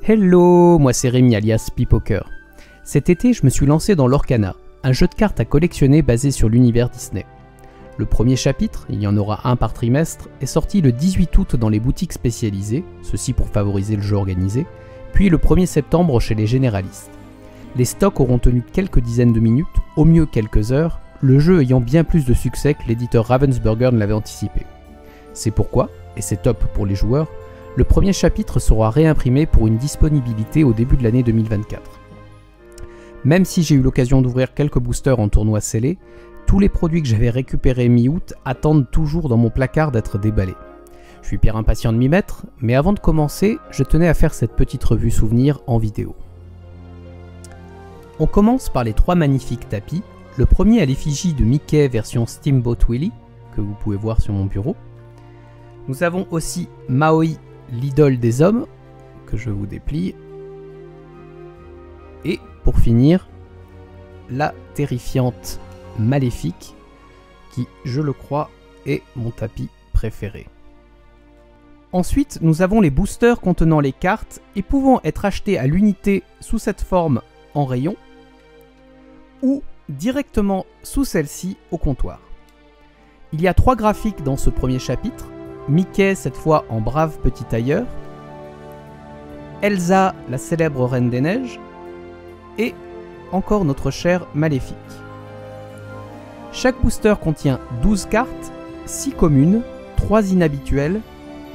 Hello, moi c'est Rémi alias Pipoker. Cet été, je me suis lancé dans Lorcana, un jeu de cartes à collectionner basé sur l'univers Disney. Le premier chapitre, il y en aura un par trimestre, est sorti le 18 août dans les boutiques spécialisées, ceci pour favoriser le jeu organisé, puis le 1er septembre chez les généralistes. Les stocks auront tenu quelques dizaines de minutes, au mieux quelques heures, le jeu ayant bien plus de succès que l'éditeur Ravensburger ne l'avait anticipé. C'est pourquoi, et c'est top pour les joueurs, le premier chapitre sera réimprimé pour une disponibilité au début de l'année 2024. Même si j'ai eu l'occasion d'ouvrir quelques boosters en tournoi scellé, tous les produits que j'avais récupérés mi-août attendent toujours dans mon placard d'être déballés. Je suis bien impatient de m'y mettre, mais avant de commencer, je tenais à faire cette petite revue souvenir en vidéo. On commence par les 3 magnifiques tapis, le premier à l'effigie de Mickey version Steamboat Willie, que vous pouvez voir sur mon bureau. Nous avons aussi Maui, l'idole des hommes, que je vous déplie. Et pour finir, la terrifiante Maléfique, qui, je le crois, est mon tapis préféré. Ensuite, nous avons les boosters contenant les cartes et pouvant être achetés à l'unité sous cette forme en rayon ou directement sous celle-ci au comptoir. Il y a 3 graphiques dans ce premier chapitre. Mickey, cette fois en brave petit tailleur, Elsa, la célèbre Reine des Neiges, et encore notre chère Maléfique. Chaque booster contient 12 cartes, 6 communes, 3 inhabituelles,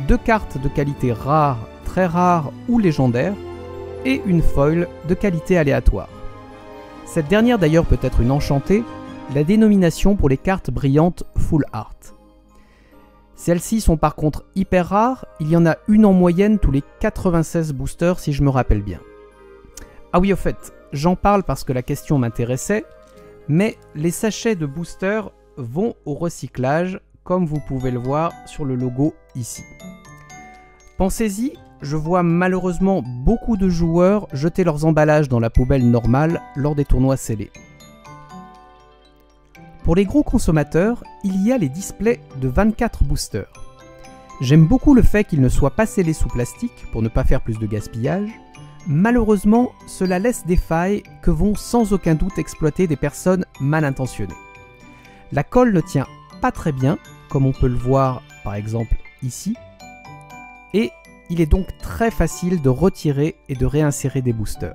2 cartes de qualité rare, très rare ou légendaire, et une foil de qualité aléatoire. Cette dernière d'ailleurs peut être une enchantée, la dénomination pour les cartes brillantes Full Art. Celles-ci sont par contre hyper rares, il y en a une en moyenne tous les 96 boosters si je me rappelle bien. Ah oui, au fait, j'en parle parce que la question m'intéressait, mais les sachets de boosters vont au recyclage, comme vous pouvez le voir sur le logo ici. Pensez-y, je vois malheureusement beaucoup de joueurs jeter leurs emballages dans la poubelle normale lors des tournois scellés. Pour les gros consommateurs, il y a les displays de 24 boosters. J'aime beaucoup le fait qu'ils ne soient pas scellés sous plastique pour ne pas faire plus de gaspillage. Malheureusement, cela laisse des failles que vont sans aucun doute exploiter des personnes mal intentionnées. La colle ne tient pas très bien, comme on peut le voir par exemple ici, et il est donc très facile de retirer et de réinsérer des boosters.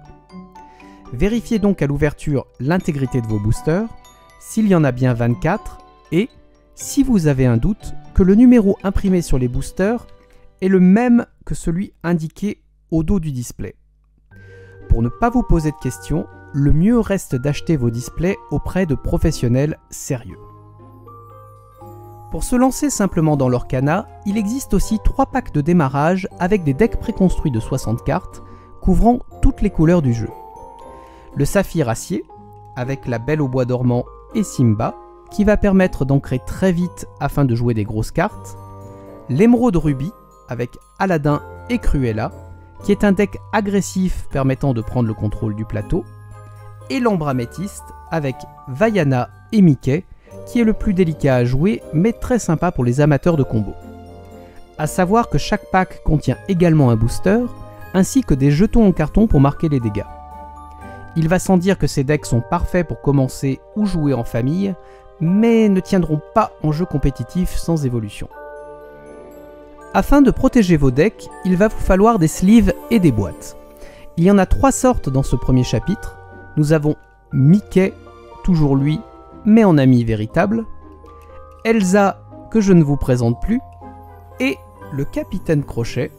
Vérifiez donc à l'ouverture l'intégrité de vos boosters, s'il y en a bien 24, et, si vous avez un doute, que le numéro imprimé sur les boosters est le même que celui indiqué au dos du display. Pour ne pas vous poser de questions, le mieux reste d'acheter vos displays auprès de professionnels sérieux. Pour se lancer simplement dans Lorcana, il existe aussi 3 packs de démarrage avec des decks préconstruits de 60 cartes, couvrant toutes les couleurs du jeu. Le Saphir Acier, avec la Belle au bois dormant et Simba, qui va permettre d'ancrer très vite afin de jouer des grosses cartes. L'Émeraude Rubis, avec Aladdin et Cruella, qui est un deck agressif permettant de prendre le contrôle du plateau. Et l'Ambre Améthyste, avec Vaiana et Mickey, qui est le plus délicat à jouer, mais très sympa pour les amateurs de combos. A savoir que chaque pack contient également un booster, ainsi que des jetons en carton pour marquer les dégâts. Il va sans dire que ces decks sont parfaits pour commencer ou jouer en famille, mais ne tiendront pas en jeu compétitif sans évolution. Afin de protéger vos decks, il va vous falloir des sleeves et des boîtes. Il y en a 3 sortes dans ce premier chapitre. Nous avons Mickey, toujours lui, mais en ami véritable, Elsa, que je ne vous présente plus, et le Capitaine Crochet,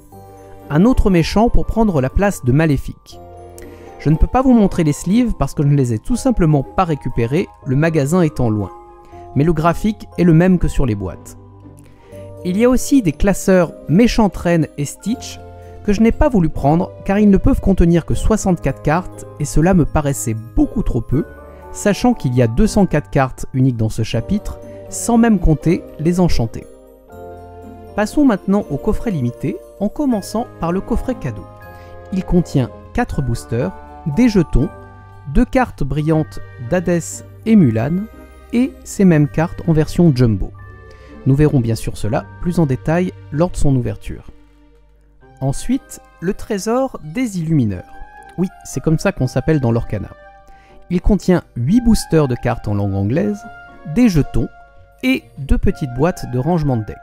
un autre méchant pour prendre la place de Maléfique. Je ne peux pas vous montrer les sleeves parce que je ne les ai tout simplement pas récupérés, le magasin étant loin. Mais le graphique est le même que sur les boîtes. Il y a aussi des classeurs Méchante Reine et Stitch que je n'ai pas voulu prendre car ils ne peuvent contenir que 64 cartes et cela me paraissait beaucoup trop peu, sachant qu'il y a 204 cartes uniques dans ce chapitre, sans même compter les enchantées. Passons maintenant au coffret limité en commençant par le coffret cadeau. Il contient 4 boosters, des jetons, 2 cartes brillantes d'Hadès et Mulan, et ces mêmes cartes en version jumbo. Nous verrons bien sûr cela plus en détail lors de son ouverture. Ensuite, le trésor des Illumineurs. Oui, c'est comme ça qu'on s'appelle dans l'Orcana. Il contient 8 boosters de cartes en langue anglaise, des jetons et 2 petites boîtes de rangement de deck,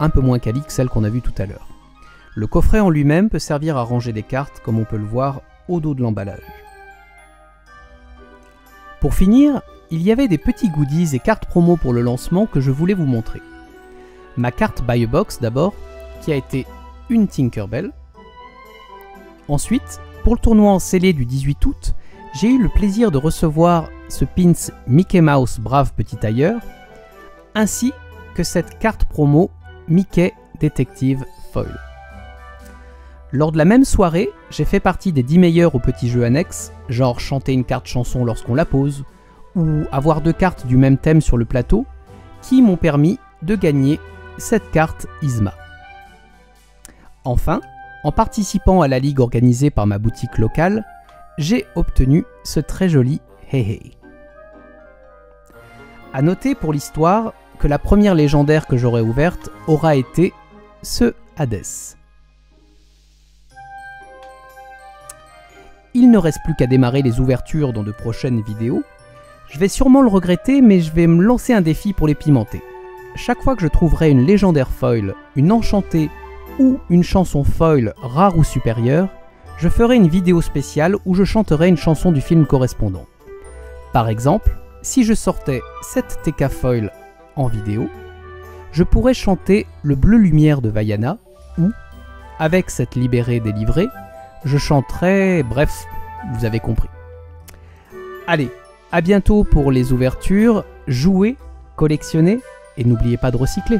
un peu moins quali que celle qu'on a vue tout à l'heure. Le coffret en lui-même peut servir à ranger des cartes comme on peut le voir au dos de l'emballage. Pour finir, il y avait des petits goodies et cartes promo pour le lancement que je voulais vous montrer. Ma carte Buy a Box d'abord, qui a été une Tinkerbell. Ensuite, pour le tournoi en scellé du 18 août, j'ai eu le plaisir de recevoir ce pins Mickey Mouse Brave Petit Tailleur, ainsi que cette carte promo Mickey Detective Foil. Lors de la même soirée, j'ai fait partie des 10 meilleurs aux petits jeux annexes, genre chanter une carte chanson lorsqu'on la pose, ou avoir 2 cartes du même thème sur le plateau, qui m'ont permis de gagner cette carte Yzma. Enfin, en participant à la ligue organisée par ma boutique locale, j'ai obtenu ce très joli Hey Hey. A noter pour l'histoire que la première légendaire que j'aurai ouverte aura été ce Hades. Il ne reste plus qu'à démarrer les ouvertures dans de prochaines vidéos. Je vais sûrement le regretter, mais je vais me lancer un défi pour les pimenter. Chaque fois que je trouverai une légendaire foil, une enchantée ou une chanson foil rare ou supérieure, je ferai une vidéo spéciale où je chanterai une chanson du film correspondant. Par exemple, si je sortais cette TK foil en vidéo, je pourrais chanter le Bleu Lumière de Vaiana ou, avec cette libérée délivrée, je chanterai... bref, vous avez compris. Allez, à bientôt pour les ouvertures, jouez, collectionnez et n'oubliez pas de recycler.